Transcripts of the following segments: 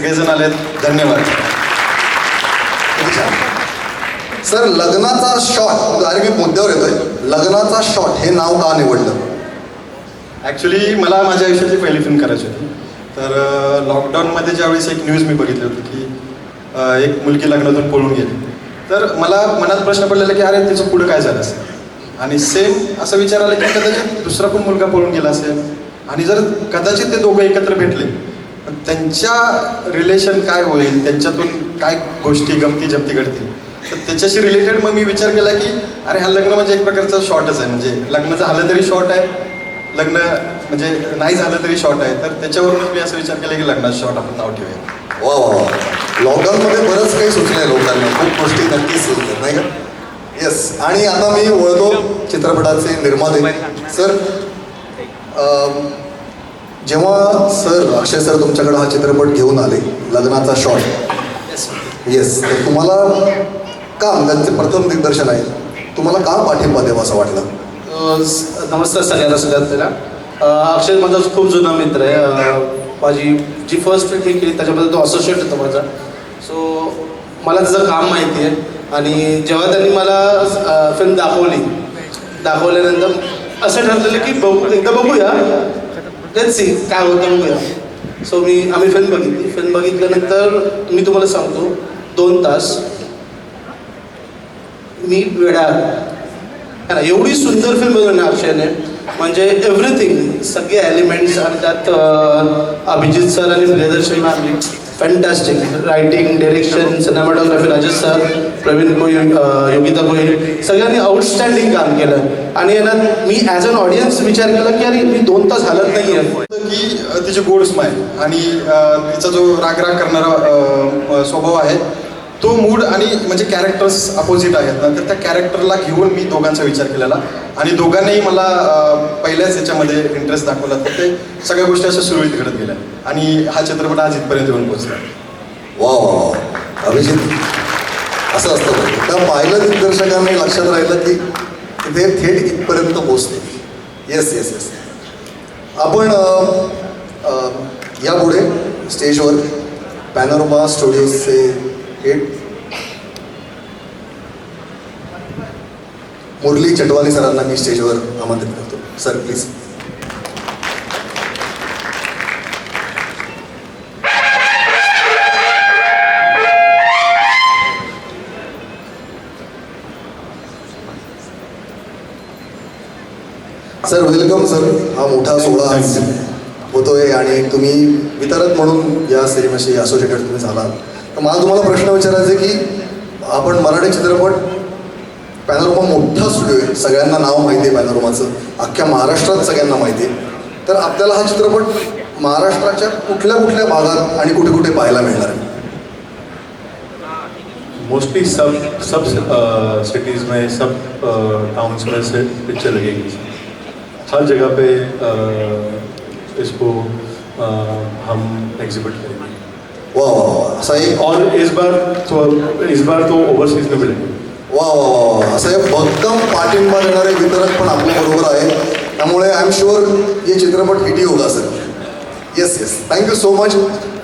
सगळेजण आलेत, धन्यवाद. सर, लग्नाचा शॉट, अरे मी मुद्द्यावर येतोय, लग्नाचा शॉट हे नाव का निवडलं? ॲक्च्युली मला माझ्या आयुष्यातली पहिली फिल्म करायची होती. तर लॉकडाऊनमध्ये ज्यावेळेस एक न्यूज मी बघितली होती की एक मुलगी लग्नातून पळून गेली, तर मला मनात प्रश्न पडलेला की अरे तिचं पुढं काय झालं असेल. आणि सेम असं विचार आला की कदाचित दुसरा पण मुलगा पळून गेला असेल, आणि जर कदाचित ते दोघं एकत्र भेटले तर त्यांच्या रिलेशन काय होईल, त्यांच्यातून काय गोष्टी गमती जमती घडतील. तर त्याच्याशी रिलेटेड मग मी विचार केला की अरे हा लग्न म्हणजे एक प्रकारचा शॉर्टच आहे, म्हणजे लग्न झालं तरी शॉर्ट आहे, लग्न म्हणजे नाही झालं तरी शॉर्ट आहे. तर त्याच्यावरूनच मी असं विचार केला की लग्नाचं शॉर्ट आपण नाव ठेवूया. वा वा वा, लॉकडाऊनमध्ये बरंच काही सुचलंय लोकांना, खूप गोष्टी नक्कीच सुचतात नाही का? येस. आणि आता मी वळतो चित्रपटाचे निर्माते. सर, जेव्हा अक्षय सर तुमच्याकडे हा चित्रपट घेऊन आले, लग्नाचा शॉट, येस, तर तुम्हाला का, त्यांचे प्रथम दिग्दर्शन आहे, तुम्हाला का पाठिंबा द्यावा असं वाटलं? नमस्कार सगळ्यांना. सगळ्यात पहिला अक्षय माझा खूप जुना मित्र आहे. माझी जी फर्स्ट फिल्म मी केली त्याच्याबद्दल तो असोसिएट होता माझा. सो मला त्याचं काम माहिती आहे. आणि जेव्हा त्यांनी मला फिल्म दाखवल्यानंतर असं ठरलेलं की एकदा बघूया, लेट्स सी काय होतं बघूया. सो आम्ही फिल्म बघितल्यानंतर मी तुम्हाला सांगतो 2 तास मी वेडा ना, एवढी सुंदर फिल्म बनवली अक्षयने, म्हणजे एव्हरीथिंग, सगळे एलिमेंट्स. आणि त्यात अभिजित सर आणि Priyadarshini ma'am fantastic writing, direction, cinematography, Rajesh sir, Pravin Goyal, Yogita Goyal, सगळ्यांनी आउटस्टँडिंग काम केलं. आणि यानं मी ॲज अन ऑडियन्स विचार केला की अरे मी 2 तास हलत नाही आहे. की तिची गोड स्माईल आणि तिचा जो रागराग करणारा स्वभाव आहे, तो मूड आणि म्हणजे कॅरेक्टर्स अपोजिट आहेत ना, तर त्या कॅरेक्टरला घेऊन मी दोघांचा विचार केलेला. आणि दोघांनाही मला पहिल्याच याच्यामध्ये इंटरेस्ट दाखवला, तर ते सगळ्या गोष्टी अशा सुरळीत घडत गेल्या आणि हा चित्रपट आज इथपर्यंत येऊन पोहोचला. वा वा वा, अभिजित, असं असतं त्या पाहिलं दिग्दर्शकांनी लक्षात राहिलं की ते थेट इथपर्यंत पोहोचते. Yes yes yes. आपण यापुढे स्टेजवर पॅनोरमा स्टुडिओजचे हेड मुरली चटवानी सरांना मी स्टेजवर आमंत्रित करतो. Sir please. Sir welcome sir. हा मोठा सोहळा आज होतोय आणि तुम्ही वितरक म्हणून या सिनेमाशी असोसिएटेड तुम्ही झालात. तर मला तुम्हाला प्रश्न विचारायचा आहे की आपण मराठी चित्रपट, पॅनोरमा मोठा स्टुडिओ आहे, सगळ्यांना नाव माहिती आहे पॅनोरमाचं, अख्ख्या महाराष्ट्रात सगळ्यांना माहिती आहे. तर आपल्याला हा चित्रपट महाराष्ट्राच्या कुठल्या कुठल्या भागात आणि कुठे कुठे पाहायला मिळणार आहे? मोस्टली सब सिटीज़ में, सब टाउन्स में से पिक्चर लगेगी. हर जगह पे इसको हम एग्जिबिट करेंगे. वाह वाह वाह, असा एक, और इस बार तो ओवरसीज में मिलेंगे. वा वा वा, असं एक भक्कम पाठिंबा देणारे वितरक पण आपल्याबरोबर आहे. त्यामुळे आय एम शुअर ये चित्रपट हिट होगा sir. Yes yes, thank you so much,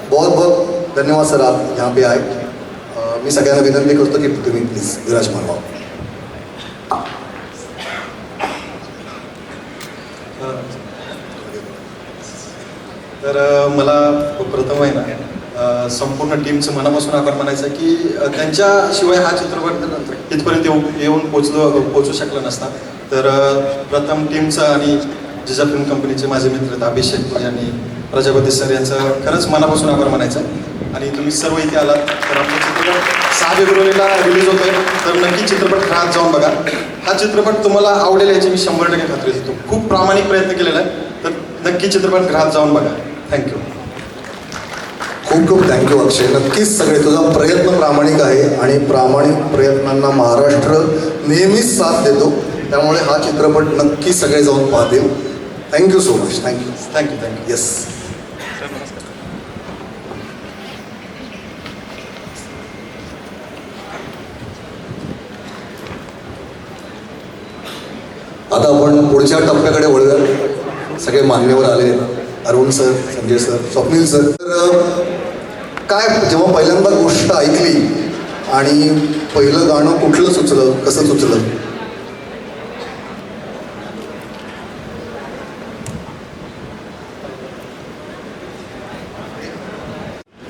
बहुत बहुत धन्यवाद सर, आप यहाँ पे आए. मी सगळ्यांना विनंती करतो की तुम्ही प्लीज विराजमान व्हा. तर मला प्रथम आहे ना संपूर्ण टीमचं मनापासून आभार मानायचं की त्यांच्याशिवाय हा चित्रपट इथपर्यंत येऊन पोचू शकला नसता. तर प्रथम टीमचं आणि जिजा फिल्म कंपनीचे माझे मित्र अभिषेक पुरी आणि प्रजापती सर यांचं खरंच मनापासून आभार मानायचं. आणि तुम्ही सर्व इथे आलात. तर आपला चित्रपट 6 फेब्रुवारीला रिलीज होतोय, तर नक्की चित्रपट घरात जाऊन बघा. हा चित्रपट तुम्हाला आवडेल याची मी 100% खात्री देतो. खूप प्रामाणिक प्रयत्न केलेला आहे, तर नक्की चित्रपट घरात जाऊन बघा. थँक्यू. खूप खूप थँक्यू अक्षय. नक्कीच सगळे, तुझा प्रयत्न प्रामाणिक आहे आणि प्रामाणिक प्रयत्नांना महाराष्ट्र नेहमीच साथ देतो. त्यामुळे हा चित्रपट नक्की सगळे जाऊन पाहतील. Thank you so much. Thank you thank you thank you. Yes. आता आपण पुढच्या टप्प्याकडे वळूया. सगळे मान्यवर आले, Arun sir, Sanjay sir, Swapnil sir. तर काय जेव्हा पहिल्यांदा गोष्ट ऐकली आणि पहिलं गाणं कुठलं सुचलं, कसं सुचलं?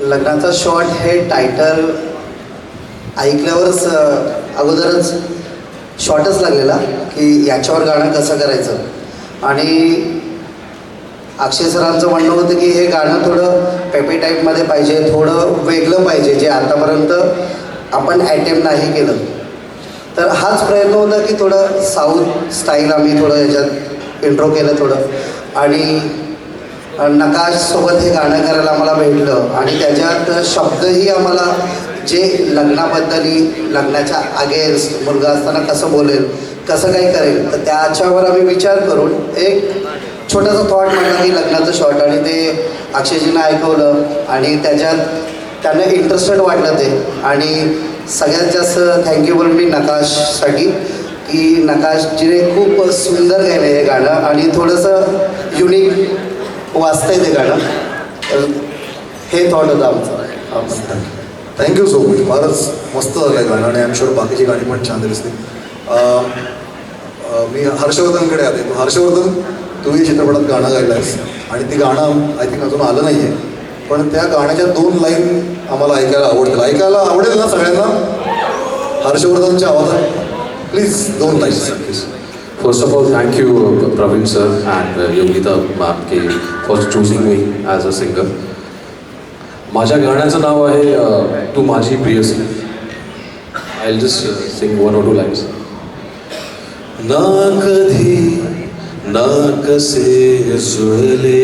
लग्नाचा शॉट हे टायटल ऐकल्यावरच अगोदरच शॉर्टच लागलेला की याच्यावर गाणं कसं करायचं. आणि अक्षय सरांचं म्हणणं होतं की हे गाणं थोडं पेपी टाईपमध्ये पाहिजे, थोडं वेगळं पाहिजे, जे आतापर्यंत आपण अटेम्प्ट नाही केलं. तर हाच प्रयत्न होता की थोडं साऊथ स्टाईल आम्ही थोडं याच्यात इंट्रो केलं थोडं. आणि नकाशसोबत हे गाणं करायला आम्हाला भेटलं आणि त्याच्यात शब्दही आम्हाला जे लग्नाबद्दल, लग्नाच्या अगेन्स्ट मुलगा असताना कसं बोलेल, कसं काही करेल, तर त्याच्यावर आम्ही विचार करून एक छोटासा थॉट म्हणला की लग्नाचं शॉर्ट. आणि ते अक्षयजींना ऐकवलं आणि त्याच्यात त्यांना इंटरेस्टेड वाटलं ते. आणि सगळ्यात जास्त थँक्यू बोलून मी नकाशसाठी की नकाशजीने खूप सुंदर गायलं हे गाणं आणि थोडंसं युनिक वाचतंय ते गाणं. तर हे थॉट होतं आमचं. Thank you so much. फारच मस्त झालं आहे गाणं आणि आय एम शुअर बाकीची गाणी पण छान दिसते. मी हर्षवर्धनकडे आले. हर्षवर्धन, तू या चित्रपटात गाणं गायलं आहेस आणि ते गाणं आय थिंक अजून आलं नाही आहे, पण त्या गाण्याच्या 2 लाईन आम्हाला ऐकायला आवडतील. ऐकायला आवडेल ना सगळ्यांना? हर्षवर्धनच्या आवाजात please 2 lines please. First of all, thank you, Praveen sir and Yogita ma'am for choosing me as a singer. माझ्या गाण्याचं नाव आहे तू माझी प्रियसी. I'll just sing 1 or 2 lines. ना कधी ना कसे जुळले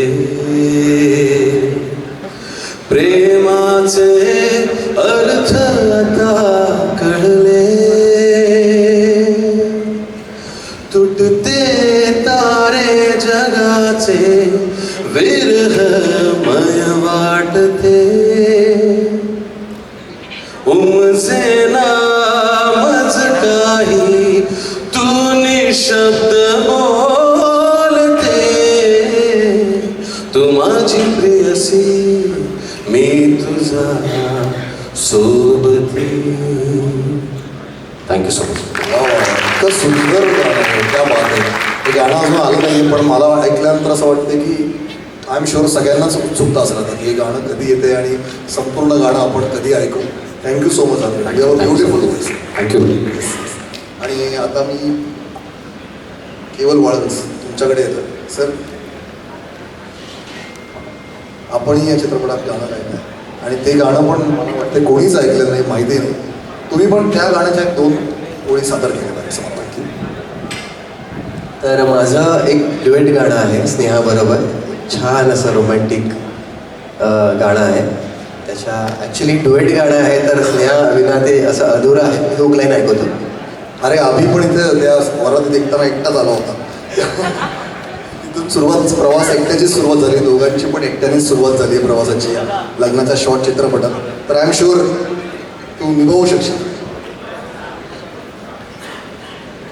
प्रेमाचे अर्थ आता कळले तुटते तारे जगाचे विरहमय वाटते उमसे नामच काही तू निशब्द बोलते तू माझी प्रियसी मी तुझा सोबती. Thank you so much. इतकं सुंदर गाणं आहे, त्या बात आहे. हे गाणं अजून आलं नाही, पण मला ऐकल्यानंतर असं वाटतं की आय एम शुअर सगळ्यांनाच उत्सुकता असणार की हे गाणं कधी येते आणि संपूर्ण गाणं आपण कधी ऐकू. Thank you so much. Beautiful voice. Thank you. आणि आता मी केवल वाळवंच तुमच्याकडे येतो. सर, आपणही या चित्रपटात गाणं गायलं आहे आणि ते गाणं पण मला वाटतं कोणीच ऐकलेलं नाही, माहिती नाही. तुम्ही पण त्या गाण्याच्या 2 ओळी सादर केलेल्या आहे असं मला वाटतं. तर माझं एक ड्युएट गाणं आहे स्नेहाबरोबर. छान असं रोमॅन्टिक गाणं आहे. त्याच्या ॲक्च्युली ड्युएट गाणं आहे तर स्नेहा विना ते असं अधुरं आहे. मी एक लाईन ऐकवतो. अरे अभि पण इथे त्या वरात ऐकताना एकटाच आला होता. तिथून सुरुवात, प्रवास एकट्याची सुरुवात झाली. दोघांची पण एकट्यानेच सुरुवात झाली आहे प्रवासाची या लग्नाच्या शॉर्ट चित्रपटात. तर आय एम शुअर तू निभावू शकशील.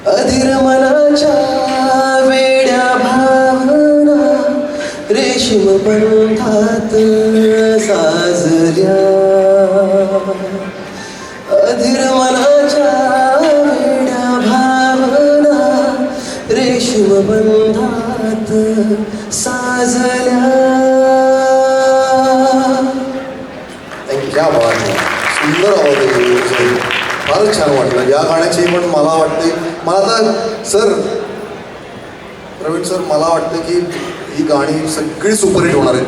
अधीर मनाच्या वेड्या भावना रेशीम पंथात साजल्या. अधीर मनाच्या वेड्या भावना रेशीम बंधात साजल्या. क्या बात आहे. सुंदर आवाज आहे. फारच छान वाटलं. या गाण्याची पण मला वाटते, मला आता सर, प्रवीण सर, मला वाटतं की ही गाणी सगळी सुपरहिट होणार आहेत.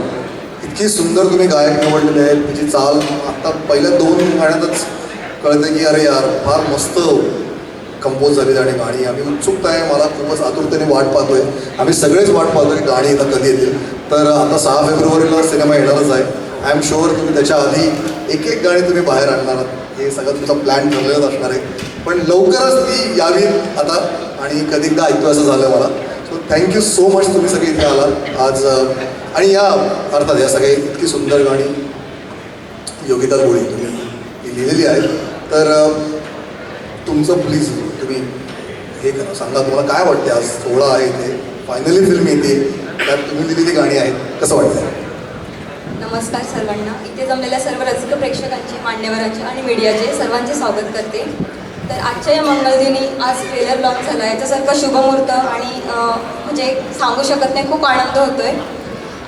इतकी सुंदर तुम्ही गायक निवडलेले आहेत. तिची चाल आत्ता पहिल्या 2 गाण्यातच कळते की अरे यार फार मस्त कंपोज झालेली आणि गाणी. आम्ही उत्सुकता आहे, मला खूपच आतुरतेने वाट पाहतोय. आम्ही सगळेच वाट पाहतोय की गाणी आता कधी येतील. तर आता 6 फेब्रुवारीला सिनेमा येणारच आहे. आय एम शुअर तुम्ही त्याच्या आधी एक गाणी तुम्ही बाहेर आणणार आहात. हे सगळं तुमचा प्लॅन ठरलेलाच असणार आहे. पण लवकरच ती यावी आता आणि कधीदा ऐकतो असं झालं मला. सो थँक्यू सो मच तुम्ही सगळे इथे आलात आज. आणि या अर्थात या सगळ्या इतकी सुंदर गाणी योगिता गोळी तुम्ही लिहिलेली आहेत. तर तुमचं प्लीज तुम्ही हे करा, सांगा तुम्हाला काय वाटते. आज 16 आहे इथे, फायनली फिल्म येते, त्यात तुम्ही लिहिलेली गाणी आहेत, कसं वाटतं? नमस्कार सर्वांना. इथे जमलेल्या सर्व रसिक प्रेक्षकांचे, मान्यवरांचे आणि मीडियाचे सर्वांचे स्वागत करते. तर आजच्या या मंगलदिनी आज ट्रेलर लॉन्च झाला, याच्यासारखा शुभमुहूर्त आणि म्हणजे सांगू शकत नाही, खूप आनंद होतो आहे.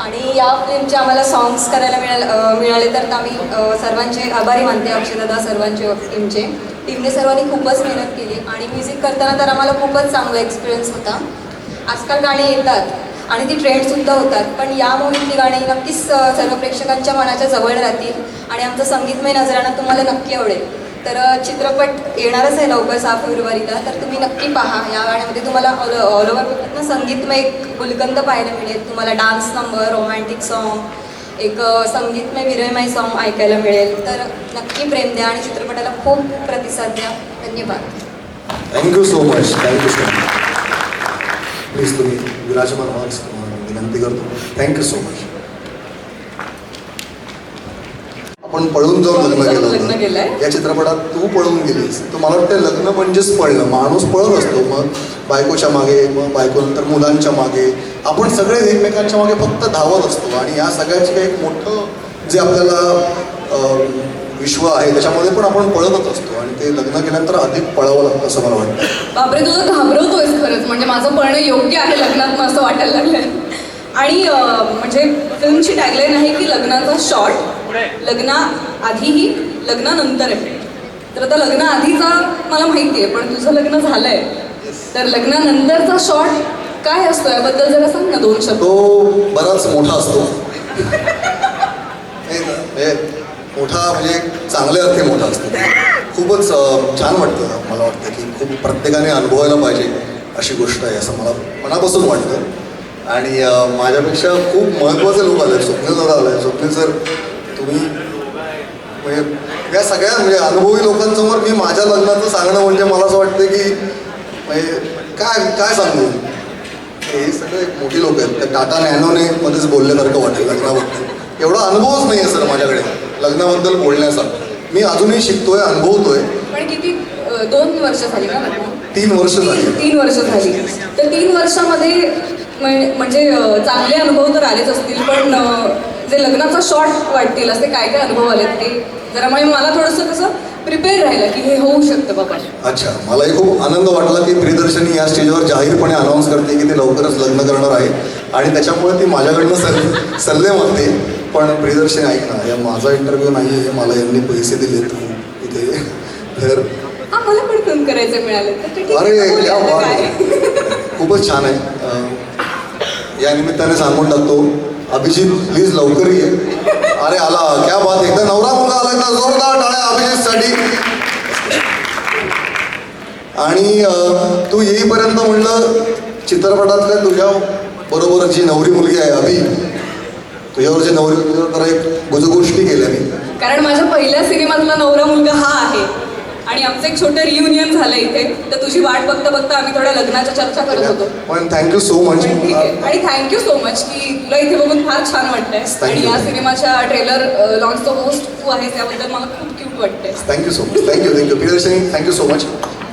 आणि या फिल्मचे आम्हाला सॉंग्स करायला मिळाले तर आम्ही सर्वांचे आभारी मानते. अक्षयदादा सर्वांचे टीमचे. टीमने सर्वांनी खूपच मेहनत केली आणि म्युझिक करताना तर आम्हाला खूपच चांगला एक्सपिरियन्स होता. आजकाल गाणी येतात आणि ती ट्रेंडसुद्धा होतात, पण या मूवीतली गाणी नक्कीच सर्व प्रेक्षकांच्या मनाच्या जवळ राहतील आणि आमचं संगीतमय नजराणा तुम्हाला नक्की आवडेल. तर चित्रपट येणारच आहे लवकर 6 फेब्रुवारीला, तर तुम्ही नक्की पहा. या गाण्यामध्ये तुम्हाला ऑल ओव्हर पूर्ण संगीतमय एक गुलकंद पाहायला मिळेल. तुम्हाला डान्स नंबर, रोमॅन्टिक सॉन्ग, एक संगीतमय विरहमय सॉन्ग ऐकायला मिळेल. तर नक्की प्रेम द्या आणि चित्रपटाला खूप प्रतिसाद द्या. धन्यवाद. Thank you so much. प्लीज तुम्ही विराजमान व्हा विनंती करतो. Thank you so much. आपण पळून जाऊन लग्न लग्न केलं केलंय. या चित्रपटात तू पळून गेलीस, तर मला वाटतं लग्न म्हणजेच पळणं. माणूस पळत असतो, मग बायकोच्या मागे, मग बायकोनंतर मुलांच्या मागे, आपण सगळे एकमेकांच्या मागे फक्त धावत असतो. आणि या सगळ्याची काही एक मोठं जे आपल्याला विश्व आहे त्याच्यामध्ये पण आपण पळतच असतो आणि ते लग्न केल्यानंतर अधिक पळावं लागतं असं मला वाटतं. बापरे, तुझं घाबरवतोयस खरंच. म्हणजे माझं पळणं योग्य आहे लग्नात, मला असं वाटायला लागलंय. आणि म्हणजे फिल्मची टॅगलाईन आहे की लग्नाचा शॉट लग्नाआधीही लग्नानंतर आहे. तर आता लग्नाआधीचा मला माहिती आहे, पण तुझं लग्न झालंय, तर लग्नानंतरचा शॉट काय असतो याबद्दल जरा सांग ना 2 शब्द. तो बराच मोठा असतो. मोठा म्हणजे चांगल्या अर्थी मोठा असतो. खूपच छान वाटतं. मला वाटतं की खूप प्रत्येकाने अनुभवायला पाहिजे अशी गोष्ट आहे असं मला मनापासून वाटतं. आणि माझ्यापेक्षा खूप महत्त्वाचे लोक आले. स्वप्नील दादा आले. स्वप्नील सर, तुम्ही म्हणजे या सगळ्या म्हणजे अनुभवी लोकांसमोर मी माझ्या लग्नाचं सांगणं म्हणजे मला असं वाटतं की म्हणजे काय सांगू. हे सगळे मोठी लोक आहेत. त्या टाटा नॅनोने मध्येच बोलल्यासारखं वाटेल लग्नाबद्दल. एवढा अनुभवच नाही आहे सर माझ्याकडे लग्नाबद्दल बोलण्याचा. मी अजूनही शिकतोय, अनुभवतोय. पण किती 2 वर्ष झाली ना लग्न? 3 वर्ष झाली. 3 वर्ष झाली. तर 3 वर्षामध्ये म्हणजे चांगले अनुभव तर आलेच असतील, पण जे लग्नाचा शॉट वाटतील असे काय काय अनुभव आलेत ते जरा मला थोडंसं कसं प्रिपेअर राहिलं की हे होऊ शकतं बाबा. अच्छा, मलाही खूप आनंद वाटला की प्रियदर्शनी या स्टेजवर जाहीरपणे अनाऊन्स करते की ते लवकरच लग्न करणार आहे आणि त्याच्यामुळे ती माझ्याकडनं सल्ले मागते. पण प्रियदर्शनी ऐक ना, या माझा इंटरव्ह्यू नाही आहे, मला यांनी पैसे दिलेत इथे. तर हा, मला पण फोन करायचं मिळालं तर ठीक आहे, अरे बोलूया क्या आता बात काय. आहे. खूपच छान आहे. या निमित्ताने सांगून टाकतो, अभिजित प्लीज लवकर ये. अरे आला, क्या बात. एकदा नवरा मुलगा आला तर जोरदार टाळ्या अभिजितसाठी. आणि तू येईपर्यंत म्हणलं चित्रपटातल्या तुझ्या बरोबर जी नवरी मुलगी आहे अभि, तुझ्यावर जी नवरी मुलगी, जरा एक गुजगोष्टी केल्या मी. कारण माझ्या पहिल्या सिनेमातला नवरा मुलगा हा आहे आणि आमचं एक छोटं रियुनियन झालं इथे. तर तुझी वाट बघता बघता आम्ही थोड्या लग्नाच्या चर्चा करत होतो. पण थँक्यू सो मच. ठीक आहे. आणि थँक्यू सो मच की तुला इथे बघून फार छान वाटतंय. आणि या सिनेमाच्या ट्रेलर लॉन्चचा होस्ट तू आहेस, त्याबद्दल मला खूप क्यूट वाटतंय. Thank you so much. Thank you Priyadarshini, thank you so much.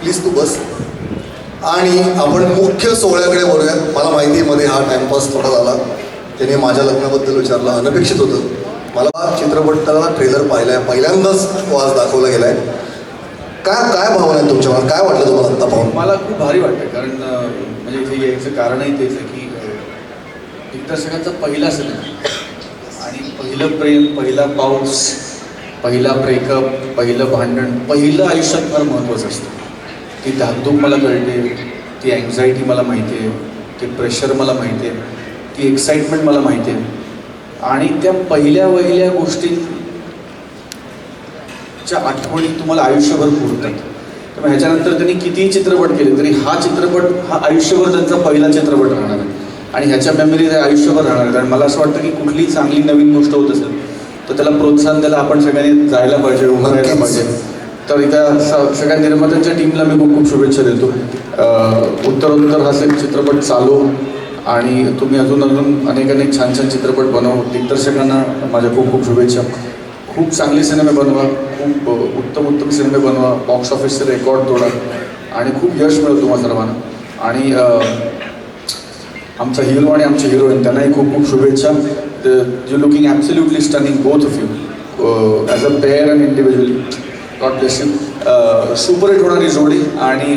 Please तू बस. आणि आपण मुख्य सोहळ्याकडे बोलूया. मला माहिती मध्ये हा टाइमपास थोडा झाला. त्याने माझ्या लग्नाबद्दल विचारलं, अनपेक्षित होतं. मला चित्रपटाला ट्रेलर पाहिलाय, पहिल्यांदाच तो आज दाखवला गेलाय. काय भावना आहे तुमच्या मनात? काय वाटलं तुम्हाला आत्ता पाहून? मला खूप भारी वाटतं, कारण म्हणजे इथे यायचं कारणही तेच आहे की दिग्दर्शकांचा पहिला सिनेमा आणि पहिलं प्रेम, पहिला पाऊस, पहिला ब्रेकअप, पहिलं भांडण, पहिलं आयुष्यात फार महत्त्वाचं असतं. ती धाकधूक मला कळते, ती अँझायटी मला माहिती आहे, ते प्रेशर मला माहिती आहे, ती एक्साइटमेंट मला माहिती आहे. आणि त्या पहिल्या गोष्टींच्या आठवणी तुम्हाला आयुष्यभर पुरतात. त्यामुळे ह्याच्यानंतर त्यांनी कितीही चित्रपट केले तरी हा चित्रपट हा आयुष्यभर त्यांचा पहिला चित्रपट राहणार आहे आणि ह्याच्या मेमरीज आयुष्यभर राहणार आहेत. आणि मला असं वाटतं की कुठलीही चांगली नवीन गोष्ट होत असेल तर त्याला प्रोत्साहन द्यायला आपण सगळ्यांनी जायला पाहिजे, उभं राहायला पाहिजे. तर इथं सगळ्या निर्मात्यांच्या टीमला मी खूप शुभेच्छा देतो. उत्तरोत्तर हा चित्रपट चालू आणि तुम्ही अजून अनेक छान चित्रपट बनवा. दिग्दर्शकांना माझ्या खूप शुभेच्छा. खूप चांगले सिनेमे बनवा, खूप उत्तम सिनेमे बनवा, बॉक्स ऑफिसचे रेकॉर्ड तोडा आणि खूप यश मिळो तुम्हा सर्वांना. आणि आमचा हिरो आणि आमचे हिरोईन त्यांनाही खूप शुभेच्छा. You looking absolutely stunning both of you as a pair and individual. God bless you. Super hit होणारी जोडी आणि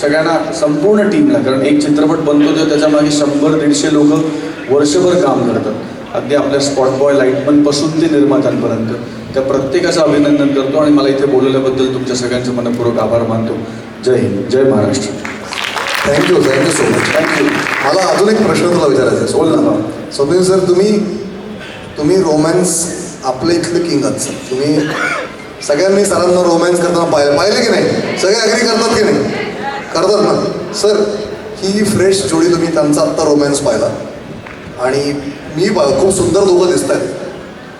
सगळ्यांना संपूर्ण टीमला, कारण एक चित्रपट बनतो तर त्याच्यामागे 100-150 लोक वर्षभर काम करतात. अगदी आपल्या स्पॉट बॉय लाईटमनपासून ते निर्मात्यांपर्यंत त्या प्रत्येकाचं अभिनंदन करतो आणि मला इथे बोलवल्याबद्दल तुमच्या सगळ्यांचं मनपूर्वक आभार मानतो. जय हिंद, जय Maharashtra. Thank you so much. Thank you. मला अजून एक प्रश्न तुला विचारायचा आहे. बोल ना. स्वप्नील सर, तुम्ही रोमॅन्स आपल्या इथलं किंग आहात सर. तुम्ही सगळ्यांनी सरांना रोमॅन्स करताना पाहिले की नाही? सगळे ॲग्री करतात की नाही? करतात ना सर. ही फ्रेश जोडी, तुम्ही त्यांचा आत्ता रोमॅन्स पाहिला आणि खूप सुंदर दोघं दिसत आहेत.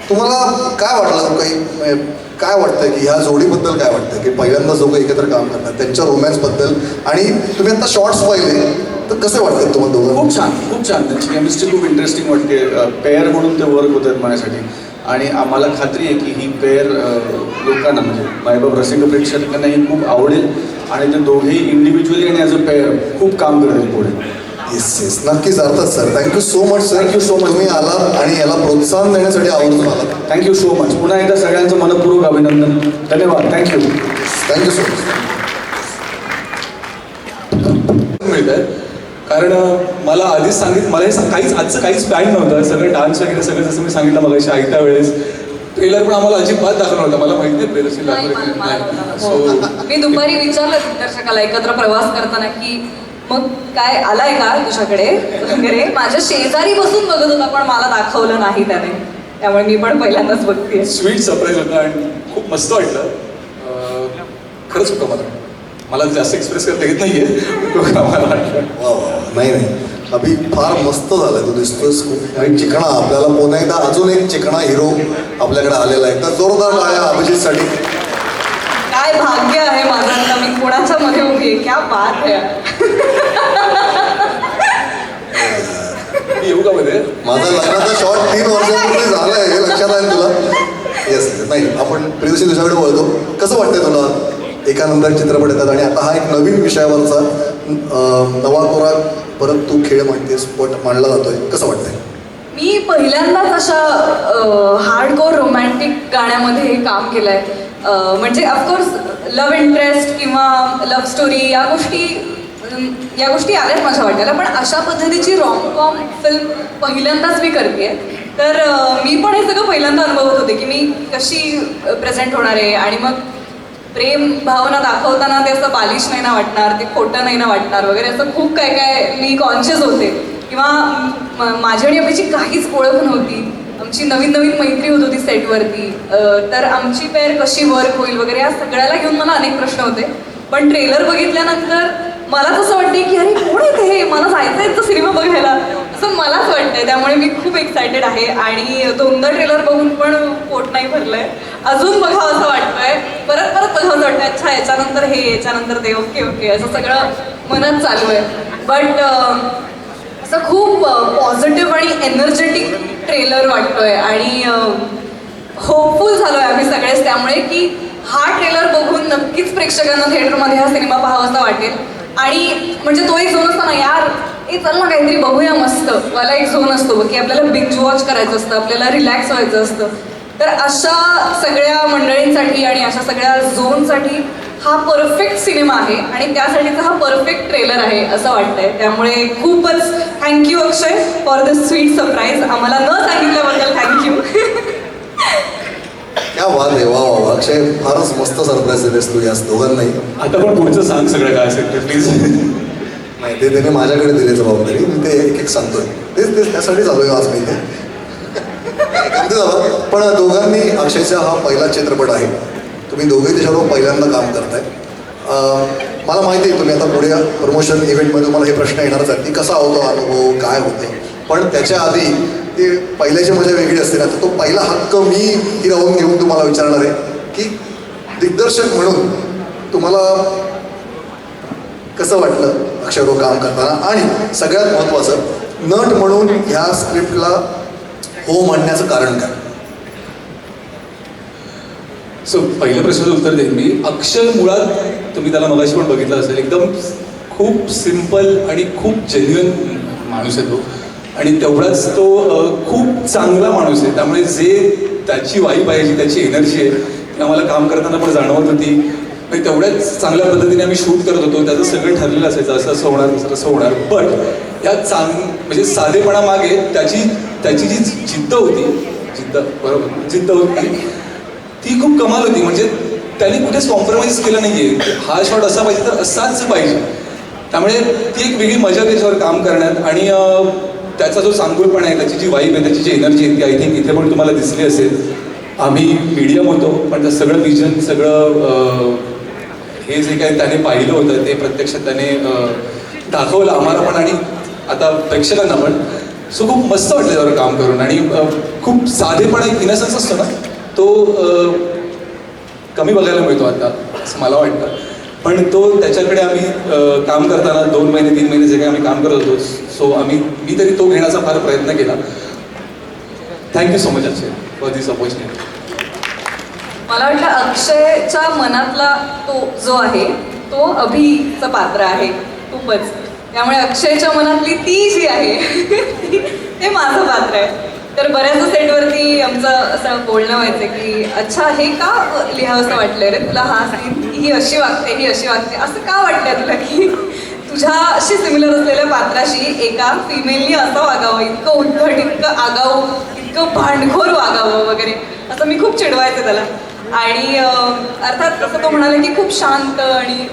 तुम्हाला काय वाटलं, काही काय वाटतं की ह्या जोडीबद्दल काय वाटतं की पहिल्यांदा दोघं एकत्र काम करतात त्यांच्या रोमॅन्सबद्दल, आणि तुम्ही आता शॉर्ट्स पाहिले तर कसे वाटतात तुम्हाला दोघं? खूप छान, खूप छान. त्यांची केमिस्ट्री खूप इंटरेस्टिंग वाटते. पेअर म्हणून ते वर्क होत आहेत माझ्यासाठी आणि आम्हाला खात्री आहे की ही पेअर लोकांना, म्हणजे मायबाप रसिक प्रेक्षकांना ही खूप आवडेल आणि ते दोघेही इंडिव्हिज्युअली आणि ॲज अ पेअर खूप काम करतील पुढे. येस, नक्कीच. अर्थात sir. Thank you so much sir. Thank you so much. तुम्ही आलात आणि याला प्रोत्साहन देण्यासाठी आवर्जून आलात. Thank you so much. पुन्हा एकदा सगळ्यांचं मनपूर्वक अभिनंदन. धन्यवाद. थँक्यू. Thank you so much. मिळत आहे, कारण मला आधीच मला हे आजचं काहीच प्लॅन नव्हतं. सगळं डान्स वगैरे सगळं जसं मी सांगितलं मगाशी आयत्या वेळेस ट्रेलर पण आम्हाला अजिबात दाखवला नव्हता. मला माहिती आहे प्रेरशी हो. मी दुपारी विचारलं दिग्दर्शकाला एकत्र प्रवास करताना की मग काय आलाय का तुझ्याकडे वगैरे. माझ्या शेजारी बसून बघत होता पण मला दाखवलं नाही त्याने, त्यामुळे मी पण पहिल्यांदाच बघते. स्वीट सरप्राईज होतं आणि खूप मस्त वाटलं. खरंच होतं मला जास्त एक्सप्रेस करता येत नाहीये. मला वाटलं वा वा. नाही, अभि फार मस्त झालाय. तू दिसतोस खूप आणि चिकणा. आपल्याला पुन्हा एकदा अजून एक चिकणा हिरो आपल्याकडे आलेला आहे. तर जोरदार टाळ्या अभिजितसाठी. काय भाग्य आहे माझं, मी कोणाच्या मध्ये उभी आहे. क्या बात आहे. येऊ का मध्ये? माझा लग्नाचा शॉट 3 वर्षापूर्वी झालाय हे लक्षात आहे तुला? येस. नाही, आपण प्रियदर्शी तुझ्याकडे वळतो. कसं वाटतंय तुला एकानंतर चित्रपट येतात आणि आता हा एक नवीन विषयावरचा नवा कोरा परत तू खेळ म्हणतेस मांडला जातोय, कसं वाटतंय? मी पहिल्यांदाच अशा हार्डकोर रोमॅन्टिक गाण्यामध्ये काम केलंय. म्हणजे ऑफकोर्स लव्ह इंटरेस्ट किंवा लव्ह स्टोरी या गोष्टी आल्यात माझ्या वाट्याला, पण अशा पद्धतीची रॉमकॉम फिल्म पहिल्यांदाच मी करते. तर मी पण हे सगळं पहिल्यांदा अनुभवत होते की मी कशी प्रेझेंट होणार आहे आणि मग प्रेम भावना दाखवताना ते असं बालिश नाही ना वाटणार, ते खोटं नाही ना वाटणार वगैरे, असं खूप काय काय मी कॉन्शियस होते. किंवा माझी आणि अभिची काहीच ओळख नव्हती. आमची नवीन मैत्री होत होती सेटवरती. तर आमची पेअर कशी वर्क होईल वगैरे या सगळ्याला घेऊन मला अनेक प्रश्न होते. पण ट्रेलर बघितल्यानंतर मला तसं वाटते की अरे कोण आहे हे, मला जायचं आहे तो सिनेमा बघायला, असं मलाच वाटतंय. त्यामुळे मी खूप एक्सायटेड आहे आणि 2दा ट्रेलर बघून पण पोट नाही भरलंय. अजून बघावं असं वाटतंय, परत बघावं वाटतं. अच्छा याच्यानंतर हे, याच्यानंतर ते, ओके असं सगळं मनात चालू आहे. बट असं खूप पॉझिटिव्ह आणि एनर्जेटिक ट्रेलर वाटतोय आणि होपफुल झालोय आम्ही सगळेच. त्यामुळे की हा ट्रेलर बघून नक्कीच प्रेक्षकांना थिएटरमध्ये हा सिनेमा पाहावासा वाटेल. आणि म्हणजे तो एक झोन असतो ना, यार चल ना काहीतरी बघूया मस्त वाला एक झोन असतो की आपल्याला बिंज वॉच करायचं असतं, आपल्याला रिलॅक्स व्हायचं असतं. तर अशा सगळ्या मंडळींसाठी आणि अशा सगळ्या झोनसाठी हा परफेक्ट सिनेमा आहे आणि त्यासाठीचा हा परफेक्ट ट्रेलर आहे असं वाटतंय. त्यामुळे खूपच thank you Akshay for this sweet surprise. आम्हाला न सांगितल्याबद्दल थँक्यू. क्या बात आहे. वा वा. अक्षय फारच मस्त सरप्राईज दिलेस तू यास दोघांनाही. आता पण पुढचं सांग सगळं काय असेल ते प्लीज. नाही, ते त्याने माझ्याकडे दिले जबाबदारी. मी ते एक सांगतोय. तेच त्यासाठी चालू आहे आज मी ते. अगदी झालं. पण दोघांनी, अक्षयचा हा पहिला चित्रपट आहे, तुम्ही दोघे त्याच्याबरोबर पहिल्यांदा काम करताय. मला माहिती आहे तुम्ही आता पुढे प्रमोशन इव्हेंटमध्ये तुम्हाला हे प्रश्न येणारच आहेत की कसा होतो अनुभव, काय होतं. पण त्याच्या आधी ते पहिल्याची मजा वेगळी असते ना, तर तो पहिला हक्क मी ही राहून घेऊन तुम्हाला विचारणार आहे की दिग्दर्शक म्हणून तुम्हाला कसं वाटलं अक्षयबरोबर काम करताना, आणि सगळ्यात महत्त्वाचं नट म्हणून ह्या स्क्रिप्टला हो म्हणण्याचं कारण काय? सो पहिल्या प्रश्नाचं उत्तर देईन मी. अक्षय मुळात तुम्ही त्याला मगाशी पण बघितलं असेल, एकदम खूप सिम्पल आणि खूप जेन्युइन माणूस आहे तो. आणि तेवढाच तो खूप चांगला माणूस आहे. त्यामुळे जे त्याची वाईब आहे जी त्याची एनर्जी आहे ती आम्हाला काम करताना पण जाणवत होती. म्हणजे तेवढ्याच चांगल्या पद्धतीने आम्ही शूट करत होतो. त्याचं सगळं ठरलेलं असायचं, असं असं होणार, तसं असं होणार. पण या म्हणजे साधेपणामागे त्याची जी जिद्द होती, जिद्द होती ती खूप कमाल होती. म्हणजे त्याने कुठेच कॉम्प्रोमाइज केलं नाहीये. हा शॉट असा पाहिजे तर असाच पाहिजे. त्यामुळे ती एक वेगळी मजा त्याच्यावर काम करण्यात. आणि त्याचा जो चांगुलपणा आहे, त्याची जी वाईब आहे, त्याची जी एनर्जी आहे ती आय थिंक इथे पण तुम्हाला दिसली असेल. आम्ही मीडियम होतो पण ते सगळं विजन, सगळं हे जे काही त्याने पाहिलं होतं ते प्रत्यक्षात त्याने दाखवलं आम्हाला पण आणि आता प्रेक्षकांना पण. सो खूप मस्त वाटलं त्यावर काम करून. आणि खूप साधेपणा, एक इनसन्स असतो ना तो कमी बघायला मिळतो आता असं मला वाटतं. पण तो त्याच्याकडे आम्ही काम करताना 2 महिने 3 महिने जे काही आम्ही काम करत होतो, सो मी तरी तो घेण्याचा फार प्रयत्न केला. Thank you so much Akshay for this opportunity. मला वाटतं अक्षयच्या मनातला तो जो आहे तो अभिचं पात्र आहे खूपच. त्यामुळे अक्षयच्या मनातली ती जी आहे ते माझं पात्र आहे. तर बऱ्याच सेटवरती आमचं असं बोलणं व्हायचं की अच्छा हे का लिहावंसं वाटलंय रे तुला, हा सीन ही अशी वागते, ही अशी वागते, असं का वाटतंय तुला की तुझ्याशी सिमिलर असलेल्या पात्राशी एका फिमेलनी असं वागावं, इतकं उद्धट, इतकं आगाऊ, इतकं भांडखोर वागावं वगैरे, असं मी खूप चिडवायचं त्याला. आणि अर्थात तसं तो म्हणाला की खूप शांत आणि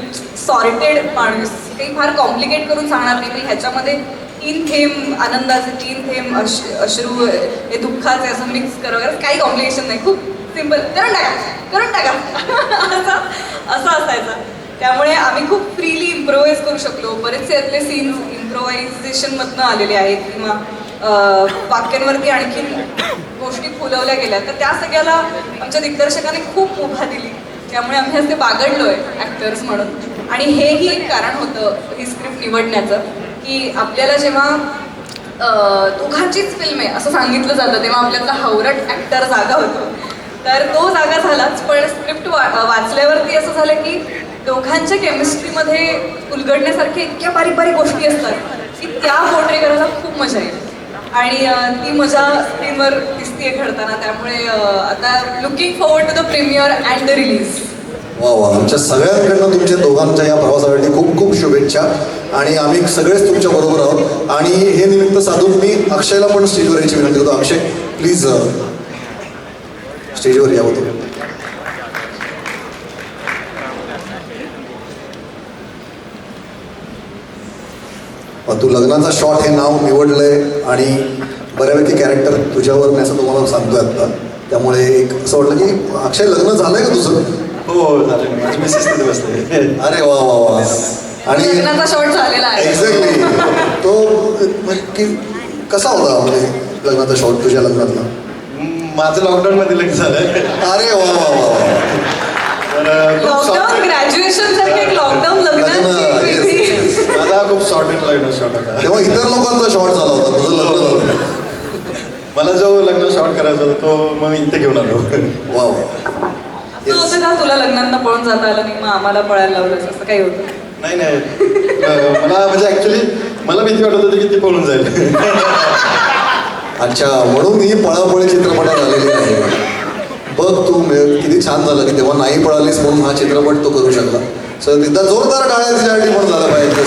सॉर्टेड माणूस, काही फार कॉम्प्लिकेट करून सांगणार नाही की ह्याच्यामध्ये 3 थेंब आनंदाचे, 3 थेंब अश्रू हे दुःखाचे असं मिक्स कर वगैरे, काही कॉम्प्लिकेशन नाही, खूप सिम्पल, करून टाका असं असायचं. त्यामुळे आम्ही खूप फ्रीली इम्प्रोवाइज करू शकलो. बरेचसे यातले सीन्स इम्प्रोव्हायझेशनमधनं आलेले आहेत किंवा वाक्यांवरती आणखीन गोष्टी फुलवल्या गेल्या. तर त्या सगळ्याला आमच्या दिग्दर्शकाने खूप मुभा दिली. त्यामुळे आम्ही असे बागडलोय ॲक्टर्स म्हणून. आणि हेही एक कारण होतं ही स्क्रिप्ट निवडण्याचं की आपल्याला जेव्हा दोघांचीच फिल्म आहे असं सांगितलं जातं तेव्हा आपल्यातला हावरट ॲक्टर जागा होतो. तर तो जागा झालाच. पण स्क्रिप्ट वाचल्यावरती असं झालं की दोघांच्या केमिस्ट्रीमध्ये उलगडण्यासारख्या इतक्या बारीक बारीक गोष्टी असतात की त्या पोर्ट्रे करायला खूप मजा येईल. आणि ती मजा स्क्रीनवर दिसतीये घडताना. त्यामुळे आता looking forward to the premiere and the release. वा वा, आमच्या सगळ्यांकडनं तुमच्या दोघांच्या या प्रवासासाठी खूप खूप शुभेच्छा. आणि आम्ही सगळेच तुमच्या बरोबर आहोत. आणि हे निमित्त साधून मी अक्षयला पण स्टेजवर यायची विनंती करतो. अक्षय प्लीज स्टेजवर यावं तुम्ही. तू लग्नाचा शॉट हे नाव निवडलंय आणि बऱ्यापैकी कॅरेक्टर तुझ्यावर नाही असं तुम्हाला सांगतोय आता. त्यामुळे एक असं वाटलं की अक्षय लग्न झालंय का तुझं? हो झालं, माझी मिसेस तिथे बसते. अरे वा वा वा. आणि लग्नाचा शॉट झालेला आहे. एक्झॅक्टली तो म्हणजे की कसा होता म्हणजे लग्नाचा शॉट तुझ्या लग्नातला? माझं लॉकडाऊनमध्ये लग्न झालं. अरे वा वा वा. लॉकडाऊन ग्रॅज्युएशन सारखे एक लॉकडाऊन माझा खूप शॉर्टेड लग्न शॉट होता. तेव्हा इतर लोकांचा शॉट झाला होता, तुझं लग्न झालं. मला जो लग्न शॉट करायचा होता तो मग इथे घेऊन आलो. वा वा. होतं का तुला लग्नांना पळून जाता आलं नाही मग आम्हाला पळायला लावलं असं काही होतं? नाही मला म्हणजे ऍक्च्युली मला भीती वाटत होती की ती पळून जाईल. अच्छा, म्हणून ही पळापळी चित्रपटात आलेली आहे. बघ तू किती छान झालं की तेव्हा नाही पळालीस म्हणून हा चित्रपट तो करू शकला. सो तिथं जोरदार टाळ्या तिच्यासाठी पण झालं पाहिजे.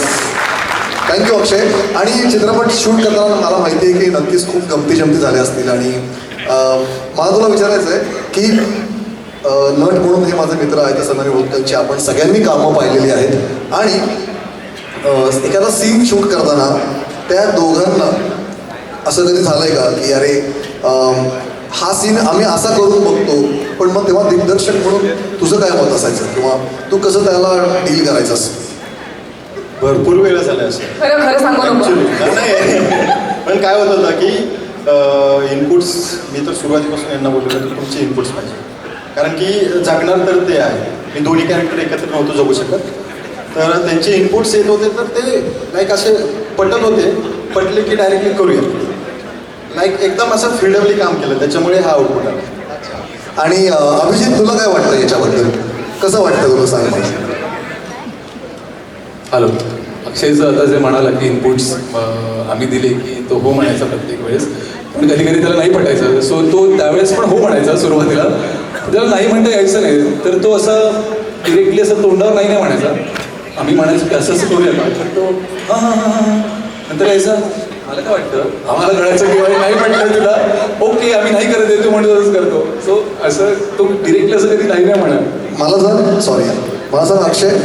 थँक्यू अक्षय. आणि चित्रपट शूट करताना मला माहिती आहे की नक्कीच खूप गमती जमती झाल्या असतील. आणि मला तुला विचारायचं आहे की नट म्हणून हे माझे मित्र आहेत सनमी होलकरची आपण सगळ्यांनी कामं पाहिलेली आहेत. आणि एखादा सीन शूट करताना त्या दोघांना असं कधी झालंय का की अरे हा सीन आम्ही असा करून बघतो, पण मग तेव्हा दिग्दर्शक म्हणून तुझं काय मत असायचं किंवा तू कसं त्याला डील करायचंस? भरपूर वेळा झालं असं. खरं सांगू नको. नाही पण काय होत होतं की इनपुट्स मी तर सुरुवातीपासून यांना बोललो की तुमचे इनपुट्स पाहिजे. कारण की जगणार तर ते आहे. मी दोन्ही कॅरेक्टर एकत्र नव्हतो जगू शकत. तर त्यांचे इनपुट्स येत होते तर ते लाईक असे पटत होते. पटले की डायरेक्टली करूया. लाईक एकदम असं फ्रीडमली काम केलं, त्याच्यामुळे हा आउटपुट आला. आणि अभिजित तुला काय वाटतं याच्याबद्दल? कसं वाटतं तुला सांग? हॅलो. अक्षयचं आता जे म्हणाला की इनपुट्स आम्ही दिले की तो हो म्हणायचा प्रत्येक वेळेस, पण कधी कधी त्याला नाही पटायचं. सो तो त्यावेळेस पण हो म्हणायचा सुरुवातीला, त्याला नाही म्हणता यायचं नाही, तर तो असं डिरेक्टली असं तोंडावर नाही म्हणायचा. आम्ही म्हणायचं की असं असं करूया का, तर तो हां हां हां हां नंतर यायचा मला काय वाटतं, आम्हाला कळायचं की नाही म्हटलं तुला, ओके आम्ही नाही करत आहे, तू म्हणतो तसंच करतो. सो असं तो डिरेक्टली असं कधी नाही म्हणा. मला सांग, सॉरी मला सांग अक्षय,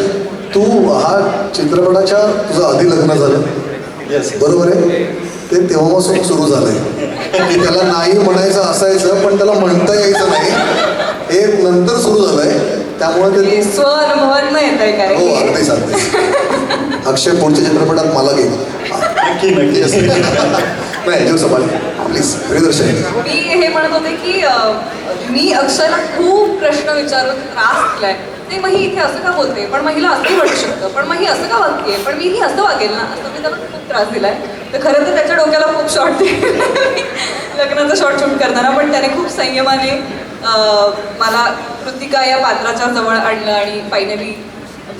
तू हा चित्रपटाच्या तुझं आधी लग्न झालं येस. बरोबर आहे, ते तेव्हापासून सुरू झालंय की त्याला नाही म्हणायचं असायचं पण त्याला म्हणता यायचं नाही, हे नंतर सुरू झालंय. त्यामुळे ते स्व अनुभवात येत आहे काय हो अगदी सांगते. अक्षय पुढच्या चित्रपटात मला घे. नक्की नक्की. नाही जीव सवाल प्लीज प्रियदर्शनी. मी हे म्हणत होते की मी अक्षयला खूप प्रश्न विचारून त्रास दिलाय. ते मग ही इथे असं का बोलते, पण मग हिला असंही वाटू शकतं, पण मग ही असं का वागते, पण मी ही असं वागेल ना, असं मी त्याला खूप त्रास दिलाय. तर खरं तर त्याच्या डोक्याला खूप शॉर्ट लग्नाचा शॉर्ट शूट करणारा, पण त्याने खूप संयमाने मला कृतिका या पात्राच्या जवळ आणलं आणि फायनली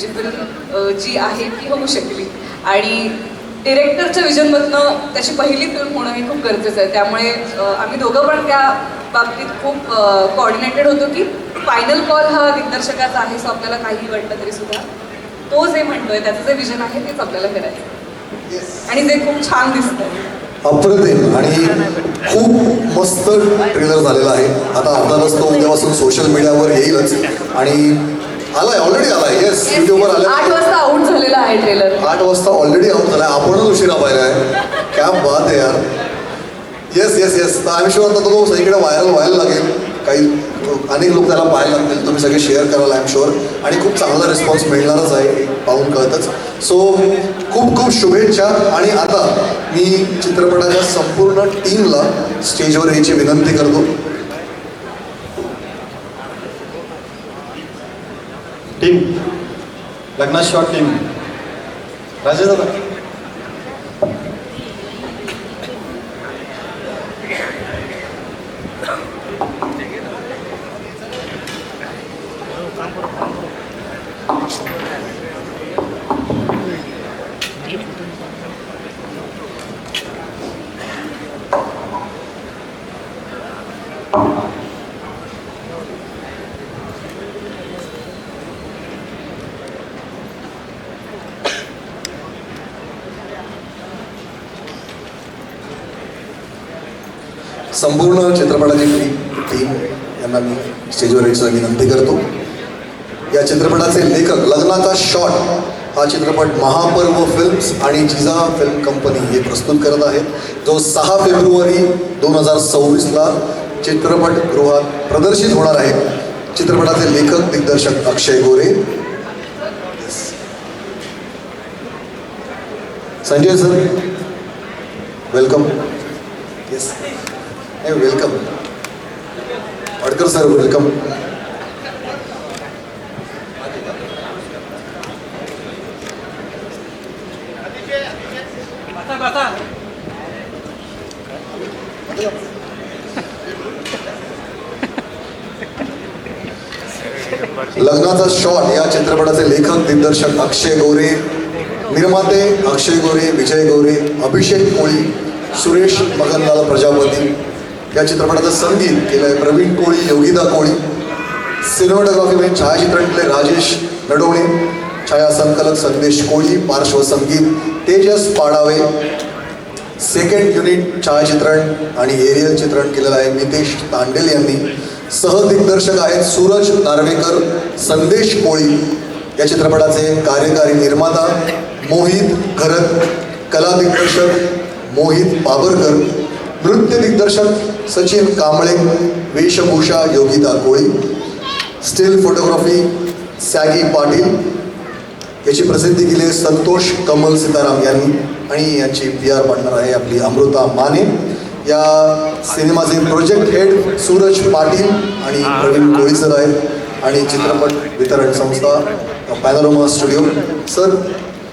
जी फिल्म जी आहे ती होऊ शकली. आणि डिरेक्टरच्या विजनमधनं त्याची पहिली फिल्म होणं हे खूप गरजेचं आहे. त्यामुळे आम्ही दोघं पण त्या बाबतीत खूप कोऑर्डिनेटेड होतो की फायनल कॉल हा दिग्दर्शकाचा आहे. सो आपल्याला काही वाटलं तरी सुद्धा तो जे म्हणतोय त्याचं जे विजन आहे तेच आपल्याला करायचं आणि जे खूप छान दिसतंय. अप्रतिम आणि खूप मस्त ट्रेलर झालेला आहे. आता अर्थातच तो उद्यापासून सोशल मीडियावर येईलच आणि आलाय, ऑलरेडी आलाय. येस, युट्यूबवर आलाय. 8 वाजता आउट झालेला आहे ट्रेलर. 8 वाजता ऑलरेडी आउट झालाय, आपणच उशिरा पाहिलाय. क्या बात आहे यार. Yes yes yes. तर आय शुअर आता तो सगळीकडे व्हायरल व्हायला लागेल, काही अनेक लोक त्याला पाहायला लागतील, तुम्ही सगळे शेअर कराल आय एम शुअर, आणि खूप चांगला रिस्पॉन्स मिळणारच आहे हे पाहून कळतच. सो खूप खूप शुभेच्छा. आणि आता मी चित्रपटाच्या संपूर्ण टीमला स्टेजवर यायची विनंती करतो. टीम लग्नात शॉर्ट टीम राजेश दादा. संपूर्ण चित्रपटाची टीम यांना मी स्टेजवर यायची विनंती करतो. या चित्रपटाचे लेखक लग्नाचा शॉट हा चित्रपट महापर्व फिल्म्स आणि जिजा फिल्म कंपनी हे प्रस्तुत करत आहेत, जो 6 फेब्रुवारी 2026ला चित्रपटगृहात प्रदर्शित होणार आहे. चित्रपटाचे लेखक दिग्दर्शक Akshay Gore. Sanjay sir welcome. Yes welcome. Wadkar sir welcome. लग्नाचा शॉट या चित्रपटाचे लेखक दिग्दर्शक अक्षय गोरे, निर्माते अक्षय गोरे, विजय गोरे, अभिषेक कोळी, सुरेश मगनलाल प्रजापती. या चित्रपटाचं संगीत केलं आहे प्रवीण कोळी, योगिता कोळी. सिनेमॅटोग्राफीमध्ये छायाचित्रण केले राजेश नडोणे, छायासंकलक संदेश कोळी, पार्श्वसंगीत तेजस पाडावे. सेकंड युनिट छायाचित्रण आणि एरियल चित्रण केलेलं आहे नितेश तांडेल यांनी. सहदिग्दर्शक आहेत सूरज नार्वेकर, संदेश कोळी. या चित्रपटाचे कार्यकारी निर्माता मोहित घरत, कला दिग्दर्शक मोहित बाबरकर, नृत्य दिग्दर्शक सचिन कांबळे, वेशभूषा योगिता कोळी, स्टील फोटोग्राफी सॅगी पाटील. याची प्रसिद्धी केली आहे संतोष कमल सीताराम यांनी आणि यांची PR पार्टनर आहे आपली अमृता माने. या सिनेमाचे प्रोजेक्ट हेड सूरज पाटील आणि प्रवीण कोळी सर आहेत आणि चित्रपट वितरण संस्था पॅनोरमा स्टुडिओ. सर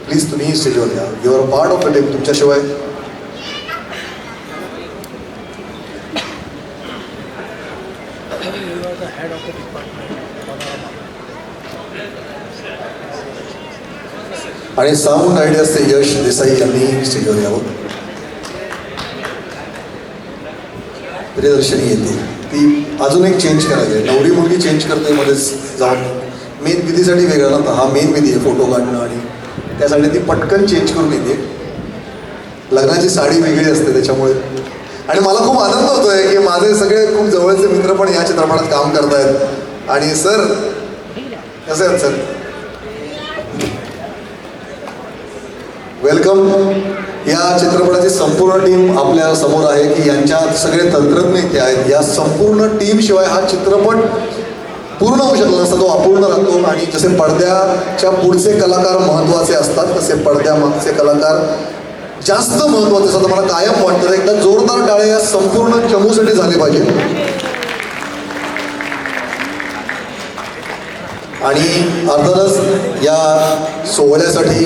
प्लीज तुम्ही स्टेजवर या, you are part of the team. तुमच्याशिवाय आणि साऊंड आयडियाचे यश देसाई यांनी स्टेजवर यावं. प्रियदर्शनी येते, ती अजून एक चेंज करायची आहे. नवरी मुलगी चेंज करते मध्येच जाऊन. मेन विधीसाठी वेगळा ना, हा मेन विधी आहे फोटो काढणं, आणि त्यासाठी ती पटकन चेंज करून येते. लग्नाची साडी वेगळी असते त्याच्यामुळे. आणि मला खूप आनंद होतोय की माझे सगळे खूप जवळचे मित्र पण या चित्रपटात काम करतायत. आणि सर कसे आहेत सर? वेलकम. या चित्रपटाची संपूर्ण टीम आपल्या समोर आहे की यांच्यात सगळे तंत्रज्ञ इथे आहेत. या संपूर्ण टीम शिवाय हा चित्रपट पूर्ण होऊ शकला नसता, तो अपूर्ण राहतो. आणि जसे पडद्याच्या पुढचे कलाकार महत्त्वाचे असतात तसे पडद्यामागचे कलाकार जास्त महत्त्वाचे असतात. मला कायम वाटतं एकदा जोरदार टाळे या संपूर्ण चमूसाठी झाले पाहिजे. आणि अर्थातच या सोहळ्यासाठी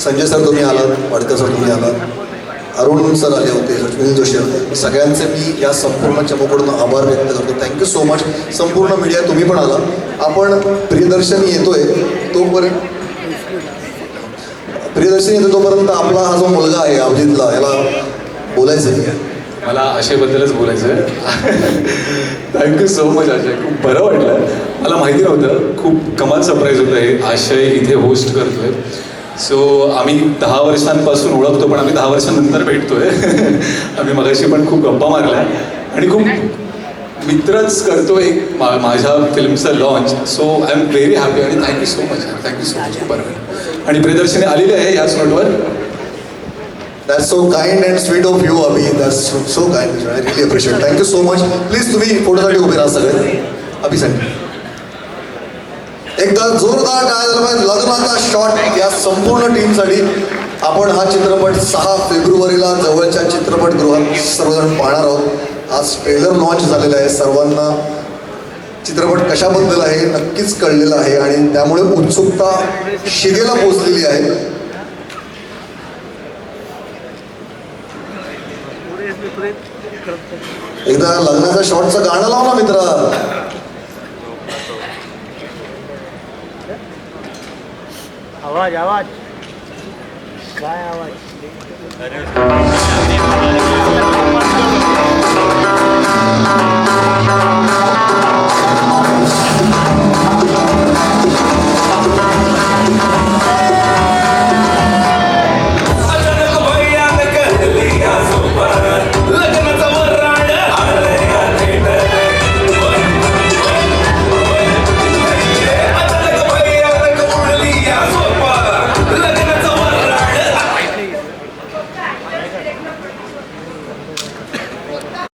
संजय सर तुम्ही आलात, वाडकर सर तुम्ही आलात, अरुण सर आले होते, लक्ष्मी जोशी होते, सगळ्यांचे मी या संपूर्ण चमूकडून आभार व्यक्त करतो. Thank you so much. संपूर्ण मीडिया तुम्ही पण आला. आपण प्रियदर्शनी येतोय तोपर्यंत आपला हा जो मुलगा आहे अभिजितला, याला बोलायचं आहे. मला आशयबद्दलच बोलायचं आहे. थँक्यू सो मच आशय, खूप बरं वाटलं. मला माहिती नव्हतं, खूप कमाल सरप्राईज होतं हे आशय इथे होस्ट करतोय. सो आम्ही 10 वर्षांपासून ओळखतो, पण आम्ही 10 वर्षांनंतर भेटतोय. आम्ही मगाशी पण खूप गप्पा मारल्या आणि खूप मित्रच करतो एक माझ्या फिल्मचं launch. So I am very happy आणि thank you so much. Thank you so much. खूप बरं. आणि प्रियदर्शनी आलेली आहे याच नोटवर. That's so kind and sweet of you, Abhi. That's so kind. I really appreciate. Thank you so much. Please तुम्ही फोटोसाठी उभे राहा सगळे. अभि सांग. एकदा जोरदार टाळ्या झाला पाहिजे लग्नाचा शॉट या संपूर्ण टीमसाठी. आपण हा चित्रपट 6 फेब्रुवारीला जवळच्या चित्रपटगृहात सर्वजण पाहणार आहोत. आज ट्रेलर लॉन्च झालेला आहे. सर्वांना चित्रपट कशाबद्दल आहे नक्कीच कळलेलं आहे आणि त्यामुळे उत्सुकता शिगेला पोचलेली आहे. एकदा लग्नाच्या शॉटचं गाणं लाव ना मित्रा. आवाज आवाज काय आवाज